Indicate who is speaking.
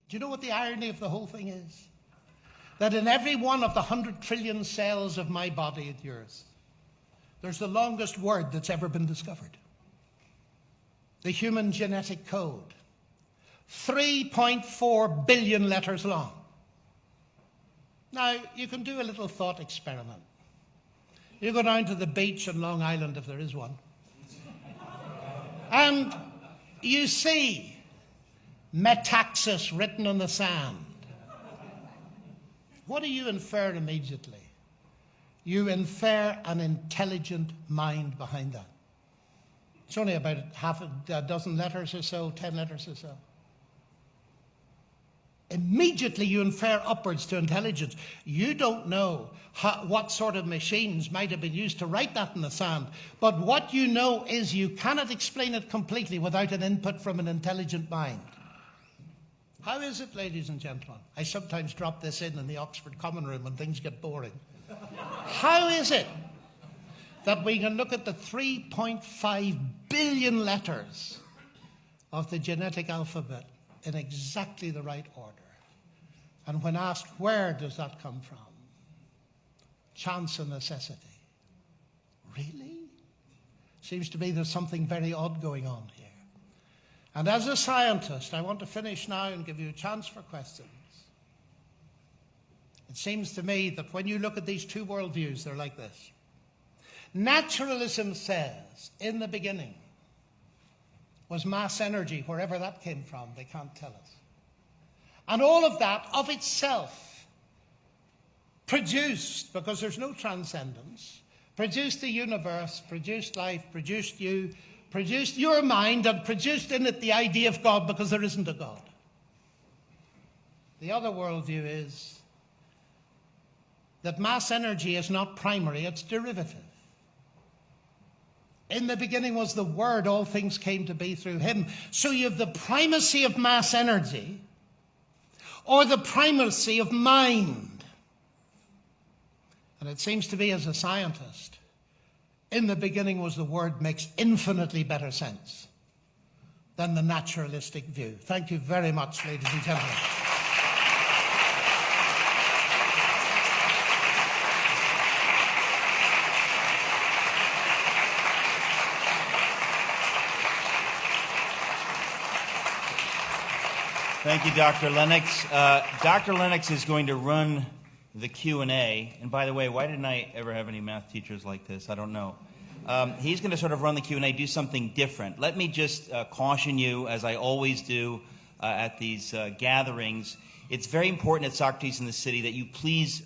Speaker 1: Do you know what the irony of the whole thing is? That in every one of the 100 trillion cells of my body and yours, there's the longest word that's ever been discovered. The human genetic code. 3.4 billion letters long. Now, you can do a little thought experiment. You go down to the beach in Long Island, if there is one, and you see metaxas written on the sand. What do you infer immediately? You infer an intelligent mind behind that. It's only about half a dozen letters or so, 10 letters or so. Immediately you infer upwards to intelligence. You don't know what sort of machines might have been used to write that in the sand, but what you know is you cannot explain it completely without an input from an intelligent mind. How is it, ladies and gentlemen? I sometimes drop this in the Oxford Common Room when things get boring. How is it that we can look at the 3.5 billion letters of the genetic alphabet in exactly the right order? And when asked, where does that come from? Chance and necessity. Really? Seems to me there's something very odd going on here. And as a scientist, I want to finish now and give you a chance for questions. It seems to me that when you look at these two worldviews, they're like this. Naturalism says, in the beginning, was mass energy, wherever that came from, they can't tell us. And all of that of itself produced, because there's no transcendence, produced the universe, produced life, produced you, produced your mind, and produced in it the idea of God, because there isn't a God. The other worldview is that mass energy is not primary, it's derivative. In the beginning was the Word, all things came to be through him. So you have the primacy of mass energy or the primacy of mind. And it seems to me, as a scientist, in the beginning was the Word makes infinitely better sense than the naturalistic view. Thank you very much, ladies and gentlemen.
Speaker 2: Thank you, Dr. Lennox. Dr. Lennox is going to run the Q&A. And by the way, why didn't I ever have any math teachers like this? I don't know. He's going to sort of run the Q&A, do something different. Let me just caution you, as I always do at these gatherings. It's very important at Socrates in the City that you please